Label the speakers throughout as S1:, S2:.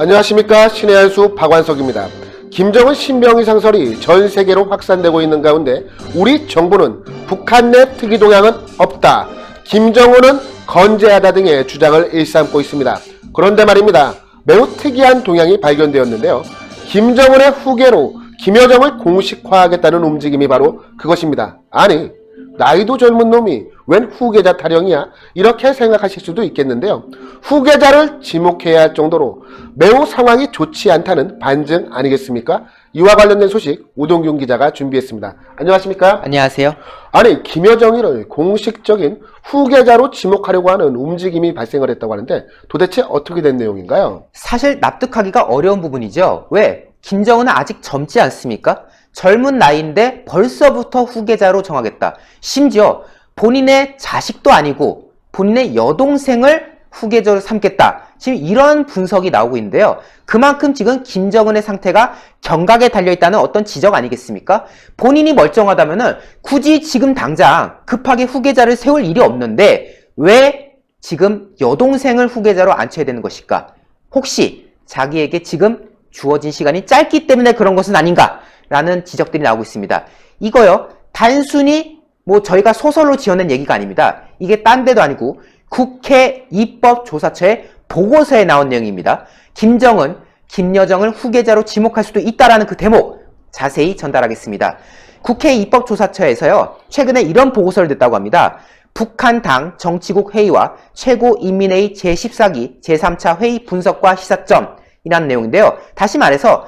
S1: 안녕하십니까. 신의 한수 박완석입니다. 김정은 신병위 상설이 전 세계로 확산되고 있는 가운데 우리 정부는 북한 내 특이 동향은 없다, 김정은은 건재하다 등의 주장을 일삼고 있습니다. 그런데 말입니다. 매우 특이한 동향이 발견되었는데요. 김정은의 후계로 김여정을 공식화하겠다는 움직임이 바로 그것입니다. 아니, 나이도 젊은 놈이 웬 후계자 타령이야? 이렇게 생각하실 수도 있겠는데요. 후계자를 지목해야 할 정도로 매우 상황이 좋지 않다는 반증 아니겠습니까? 이와 관련된 소식 우동균 기자가 준비했습니다. 안녕하십니까?
S2: 안녕하세요.
S1: 아니, 김여정이를 공식적인 후계자로 지목하려고 하는 움직임이 발생을 했다고 하는데 도대체 어떻게 된 내용인가요?
S2: 사실 납득하기가 어려운 부분이죠. 왜? 김정은은 아직 젊지 않습니까? 젊은 나이인데 벌써부터 후계자로 정하겠다. 심지어 본인의 자식도 아니고 본인의 여동생을 후계자로 삼겠다. 지금 이런 분석이 나오고 있는데요. 그만큼 지금 김정은의 상태가 경각에 달려있다는 어떤 지적 아니겠습니까? 본인이 멀쩡하다면 굳이 지금 당장 급하게 후계자를 세울 일이 없는데 왜 지금 여동생을 후계자로 앉혀야 되는 것일까? 혹시 자기에게 지금 주어진 시간이 짧기 때문에 그런 것은 아닌가? 라는 지적들이 나오고 있습니다. 이거요, 단순히 저희가 소설로 지어낸 얘기가 아닙니다. 이게 딴 데도 아니고 국회 입법조사처의 보고서에 나온 내용입니다. 김정은, 김여정을 후계자로 지목할 수도 있다라는 그 대목 자세히 전달하겠습니다. 국회 입법조사처에서요, 최근에 이런 보고서를 냈다고 합니다. 북한 당 정치국 회의와 최고인민회의 제14기 제3차 회의 분석과 시사점이라는 내용인데요. 다시 말해서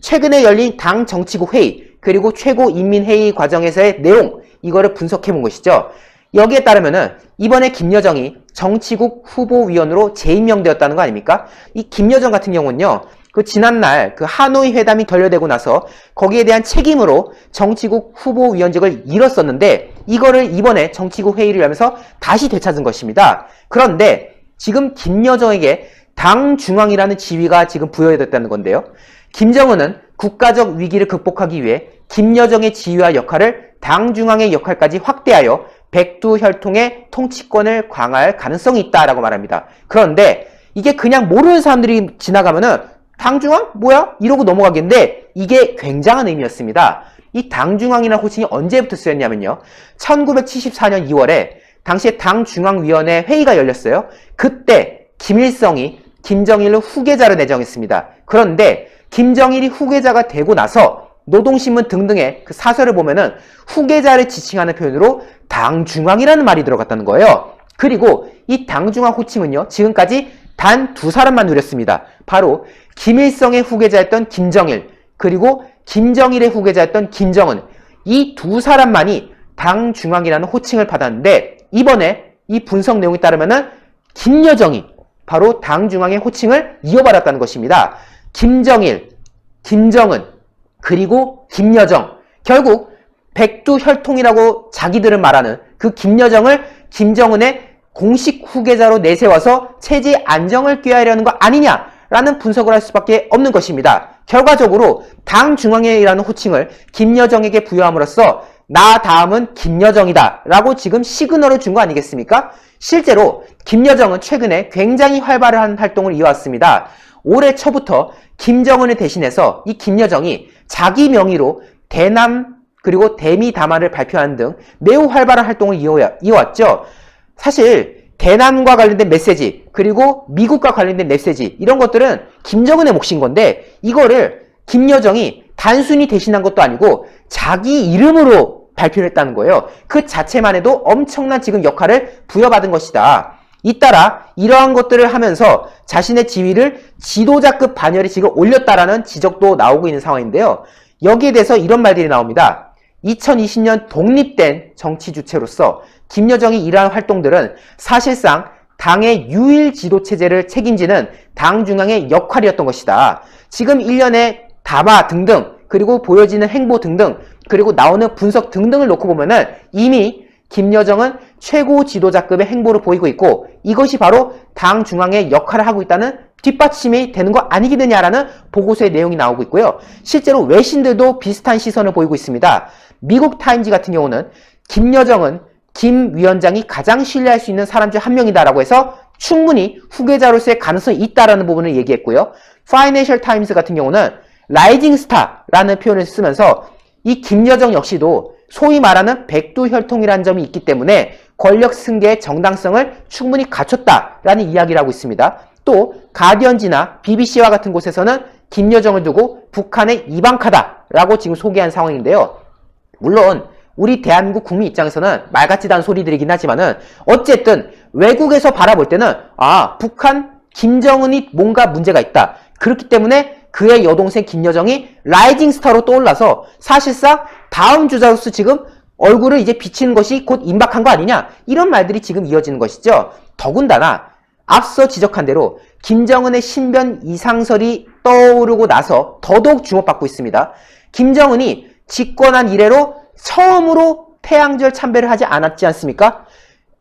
S2: 최근에 열린 당 정치국 회의 그리고 최고인민회의 과정에서의 내용, 이거를 분석해 본 것이죠. 여기에 따르면은 이번에 김여정이 정치국 후보위원으로 재임명되었다는 거 아닙니까? 이 김여정 같은 경우는요, 그 지난날 그 하노이 회담이 결렬되고 나서 거기에 대한 책임으로 정치국 후보위원직을 잃었었는데 이거를 이번에 정치국 회의를 하면서 다시 되찾은 것입니다. 그런데 지금 김여정에게 당 중앙이라는 지위가 지금 부여됐다는 건데요. 김정은은 국가적 위기를 극복하기 위해 김여정의 지위와 역할을 당 중앙의 역할까지 확대하여 백두혈통의 통치권을 강화할 가능성이 있다라고 말합니다. 그런데 이게 그냥 모르는 사람들이 지나가면은 당 중앙? 뭐야? 이러고 넘어가겠는데 이게 굉장한 의미였습니다. 이 당 중앙이라는 호칭이 언제부터 쓰였냐면요. 1974년 2월에 당시에 당 중앙위원회 회의가 열렸어요. 그때 김일성이 김정일을 후계자로 내정했습니다. 그런데 김정일이 후계자가 되고 나서 노동신문 등등의 그 사설을 보면은 후계자를 지칭하는 표현으로 당중앙이라는 말이 들어갔다는 거예요. 그리고 이 당중앙 호칭은요, 지금까지 단 두 사람만 누렸습니다. 바로 김일성의 후계자였던 김정일, 그리고 김정일의 후계자였던 김정은. 이 두 사람만이 당중앙이라는 호칭을 받았는데 이번에 이 분석 내용에 따르면은 김여정이 바로 당중앙의 호칭을 이어받았다는 것입니다. 김정일, 김정은, 그리고 김여정. 결국 백두혈통이라고 자기들은 말하는 그 김여정을 김정은의 공식 후계자로 내세워서 체제 안정을 꾀하려는 거 아니냐라는 분석을 할 수밖에 없는 것입니다. 결과적으로 당 중앙회의라는 호칭을 김여정에게 부여함으로써 나 다음은 김여정이다 라고 지금 시그널을 준 거 아니겠습니까? 실제로 김여정은 최근에 굉장히 활발한 활동을 이어왔습니다. 올해 초부터 김정은을 대신해서 이 김여정이 자기 명의로 대남 그리고 대미 담화를 발표하는 등 매우 활발한 활동을 이어왔죠. 사실 대남과 관련된 메시지 그리고 미국과 관련된 메시지 이런 것들은 김정은의 몫인 건데 이거를 김여정이 단순히 대신한 것도 아니고 자기 이름으로 발표를 했다는 거예요. 그 자체만 해도 엄청난 지금 역할을 부여받은 것이다. 잇따라 이러한 것들을 하면서 자신의 지위를 지도자급 반열에 지금 올렸다라는 지적도 나오고 있는 상황인데요. 여기에 대해서 이런 말들이 나옵니다. 2020년 독립된 정치 주체로서 김여정이 이러한 활동들은 사실상 당의 유일 지도체제를 책임지는 당 중앙의 역할이었던 것이다. 지금 일련의 담화 등등 그리고 보여지는 행보 등등 그리고 나오는 분석 등등을 놓고 보면은 이미 김여정은 최고 지도자급의 행보를 보이고 있고 이것이 바로 당 중앙의 역할을 하고 있다는 뒷받침이 되는 거 아니겠느냐라는 보고서의 내용이 나오고 있고요. 실제로 외신들도 비슷한 시선을 보이고 있습니다. 미국 타임지 같은 경우는 김여정은 김 위원장이 가장 신뢰할 수 있는 사람 중 한 명이다라고 해서 충분히 후계자로서의 가능성이 있다라는 부분을 얘기했고요. 파이낸셜 타임스 같은 경우는 라이징 스타라는 표현을 쓰면서 이 김여정 역시도 소위 말하는 백두혈통이라는 점이 있기 때문에 권력 승계의 정당성을 충분히 갖췄다라는 이야기를 하고 있습니다. 또 가디언지나 BBC와 같은 곳에서는 김여정을 두고 북한의 이방카다라고 지금 소개한 상황인데요. 물론 우리 대한민국 국민 입장에서는 말 같지도 않은 소리들이긴 하지만은 어쨌든 외국에서 바라볼 때는 북한 김정은이 뭔가 문제가 있다. 그렇기 때문에 그의 여동생 김여정이 라이징 스타로 떠올라서 사실상 다음 주자로서 지금 얼굴을 이제 비치는 것이 곧 임박한 거 아니냐, 이런 말들이 지금 이어지는 것이죠. 더군다나 앞서 지적한 대로 김정은의 신변 이상설이 떠오르고 나서 더더욱 주목받고 있습니다. 김정은이 집권한 이래로 처음으로 태양절 참배를 하지 않았지 않습니까?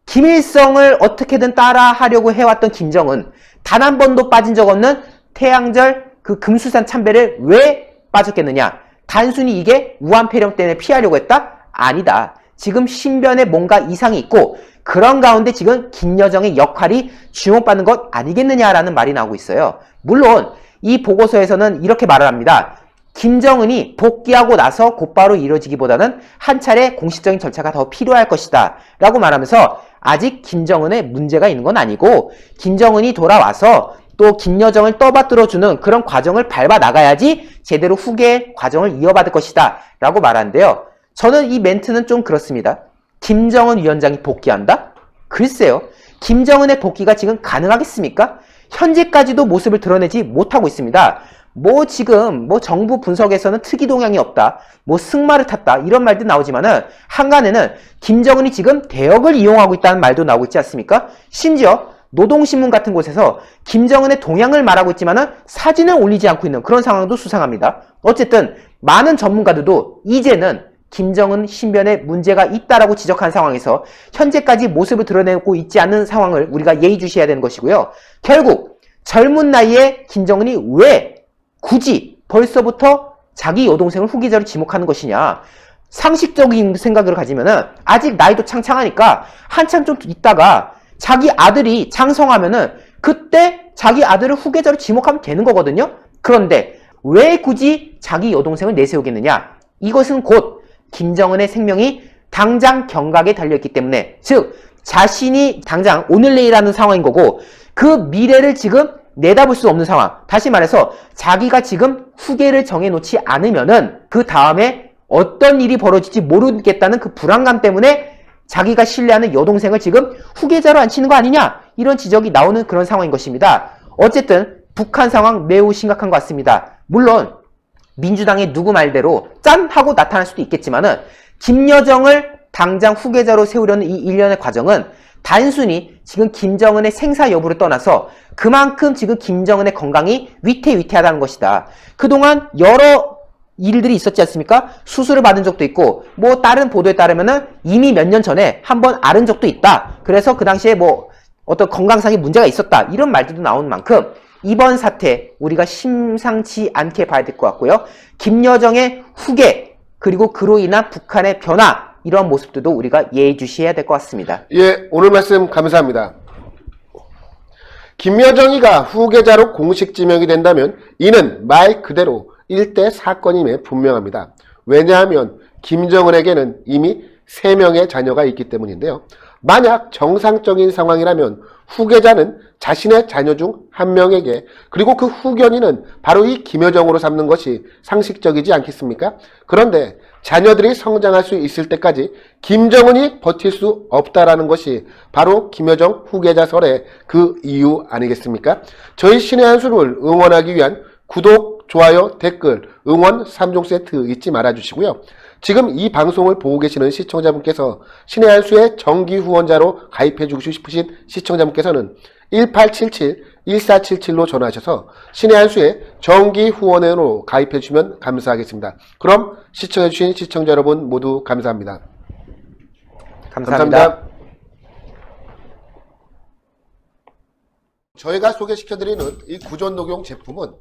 S2: 김일성을 어떻게든 따라하려고 해왔던 김정은, 단 한 번도 빠진 적 없는 태양절 그 금수산 참배를 왜 빠졌겠느냐? 단순히 이게 우한폐렴 때문에 피하려고 했다? 아니다. 지금 신변에 뭔가 이상이 있고 그런 가운데 지금 김여정의 역할이 주목받는 것 아니겠느냐라는 말이 나오고 있어요. 물론 이 보고서에서는 이렇게 말을 합니다. 김정은이 복귀하고 나서 곧바로 이루어지기보다는 한 차례 공식적인 절차가 더 필요할 것이다 라고 말하면서 아직 김정은에 문제가 있는 건 아니고 김정은이 돌아와서 또 김여정을 떠받들어주는 그런 과정을 밟아 나가야지 제대로 후계 과정을 이어받을 것이다 라고 말하는데요. 저는 이 멘트는 좀 그렇습니다. 김정은 위원장이 복귀한다? 글쎄요. 김정은의 복귀가 지금 가능하겠습니까? 현재까지도 모습을 드러내지 못하고 있습니다. 지금 정부 분석에서는 특이 동향이 없다, 승마를 탔다, 이런 말도 나오지만은 한간에는 김정은이 지금 대역을 이용하고 있다는 말도 나오고 있지 않습니까? 심지어 노동신문 같은 곳에서 김정은의 동향을 말하고 있지만은 사진을 올리지 않고 있는 그런 상황도 수상합니다. 어쨌든 많은 전문가들도 이제는 김정은 신변에 문제가 있다라고 지적한 상황에서 현재까지 모습을 드러내고 있지 않는 상황을 우리가 예의주시해야 되는 것이고요. 결국 젊은 나이에 김정은이 왜 굳이 벌써부터 자기 여동생을 후계자로 지목하는 것이냐. 상식적인 생각을 가지면은 아직 나이도 창창하니까 한참 좀 있다가 자기 아들이 장성하면은 그때 자기 아들을 후계자로 지목하면 되는 거거든요. 그런데 왜 굳이 자기 여동생을 내세우겠느냐. 이것은 곧 김정은의 생명이 당장 경각에 달려있기 때문에, 즉 자신이 당장 오늘 내일하는 상황인 거고 그 미래를 지금 내다볼 수 없는 상황. 다시 말해서 자기가 지금 후계를 정해놓지 않으면은 그 다음에 어떤 일이 벌어질지 모르겠다는 그 불안감 때문에 자기가 신뢰하는 여동생을 지금 후계자로 앉히는 거 아니냐, 이런 지적이 나오는 그런 상황인 것입니다. 어쨌든 북한 상황 매우 심각한 것 같습니다. 물론 민주당의 누구 말대로 짠! 하고 나타날 수도 있겠지만은 김여정을 당장 후계자로 세우려는 이 일련의 과정은 단순히 지금 김정은의 생사 여부를 떠나서 그만큼 지금 김정은의 건강이 위태위태하다는 것이다. 그동안 여러 일들이 있었지 않습니까? 수술을 받은 적도 있고 다른 보도에 따르면은 이미 몇 년 전에 한번 앓은 적도 있다. 그래서 그 당시에 어떤 건강상의 문제가 있었다, 이런 말들도 나온 만큼 이번 사태 우리가 심상치 않게 봐야 될 것 같고요. 김여정의 후계 그리고 그로 인한 북한의 변화, 이런 모습들도 우리가 예의주시해야 될 것 같습니다.
S1: 예, 오늘 말씀 감사합니다. 김여정이가 후계자로 공식 지명이 된다면 이는 말 그대로 일대 사건임에 분명합니다. 왜냐하면 김정은에게는 이미 3명의 자녀가 있기 때문인데요. 만약 정상적인 상황이라면 후계자는 자신의 자녀 중 한 명에게, 그리고 그 후견인은 바로 이 김여정으로 삼는 것이 상식적이지 않겠습니까? 그런데 자녀들이 성장할 수 있을 때까지 김정은이 버틸 수 없다라는 것이 바로 김여정 후계자설의 그 이유 아니겠습니까? 저희 신의 한 수를 응원하기 위한 구독, 좋아요, 댓글, 응원 3종 세트 잊지 말아주시고요. 지금 이 방송을 보고 계시는 시청자분께서 신의 한 수의 정기 후원자로 가입해 주고 싶으신 시청자분께서는 1877-1477로 전화하셔서 신의 한 수의 정기 후원회로 가입해 주시면 감사하겠습니다. 그럼 시청해 주신 시청자 여러분 모두 감사합니다. 감사합니다. 저희가 소개시켜드리는 이 구존녹용 제품은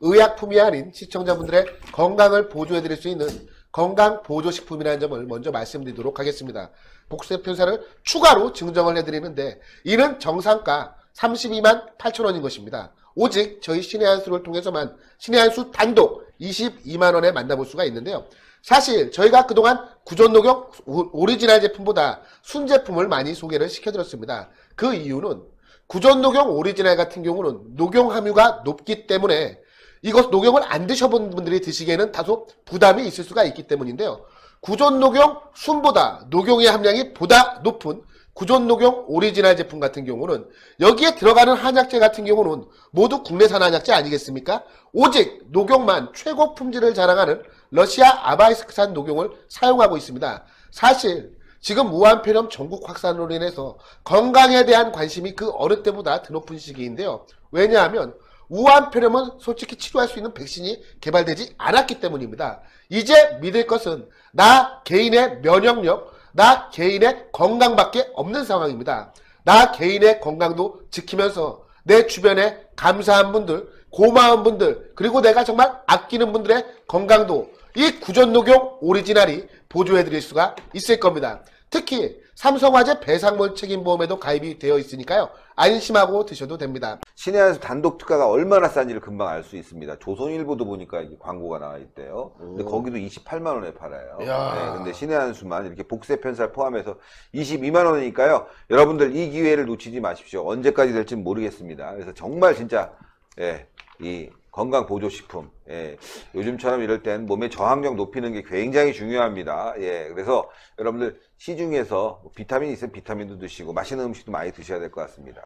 S1: 의약품이 아닌 시청자분들의 건강을 보조해드릴 수 있는 건강보조식품이라는 점을 먼저 말씀드리도록 하겠습니다. 복수표사를 추가로 증정을 해드리는데 이는 정상가 32만 8천원인 것입니다. 오직 저희 신의 한 수를 통해서만 신의 한 수 단독 22만원에 만나볼 수가 있는데요. 사실 저희가 그동안 구존녹용 오리지널 제품보다 순제품을 많이 소개를 시켜드렸습니다. 그 이유는 구존녹용 오리지널 같은 경우는 녹용 함유가 높기 때문에 이것 녹용을 안 드셔본 분들이 드시기에는 다소 부담이 있을 수가 있기 때문인데요. 구존녹용 순보다 녹용의 함량이 보다 높은 구존녹용 오리지널 제품 같은 경우는 여기에 들어가는 한약재 같은 경우는 모두 국내산 한약재 아니겠습니까? 오직 녹용만 최고 품질을 자랑하는 러시아 아바이스크산 녹용을 사용하고 있습니다. 사실 지금 무한폐렴 전국 확산으로 인해서 건강에 대한 관심이 그 어느 때보다 더 높은 시기인데요. 왜냐하면 우한폐렴은 솔직히 치료할 수 있는 백신이 개발되지 않았기 때문입니다. 이제 믿을 것은 나 개인의 면역력, 나 개인의 건강밖에 없는 상황입니다. 나 개인의 건강도 지키면서 내 주변에 감사한 분들, 고마운 분들, 그리고 내가 정말 아끼는 분들의 건강도 이 구존녹용 오리지널이 보조해드릴 수가 있을 겁니다. 특히 삼성화재 배상물 책임보험에도 가입이 되어 있으니까요. 안심하고 드셔도 됩니다.
S3: 신의 한 수 단독 특가가 얼마나 싼지를 금방 알 수 있습니다. 조선일보도 보니까 이게 광고가 나와 있대요. 근데 거기도 28만 원에 팔아요. 네, 근데 신의 한 수만 이렇게 복세 편살 포함해서 22만 원이니까요. 여러분들 이 기회를 놓치지 마십시오. 언제까지 될지 모르겠습니다. 그래서 정말 진짜 이 건강 보조식품, 요즘처럼 이럴 땐 몸의 저항력 높이는 게 굉장히 중요합니다. 그래서 여러분들 시중에서 비타민 있으면 비타민도 드시고 맛있는 음식도 많이 드셔야 될 것 같습니다.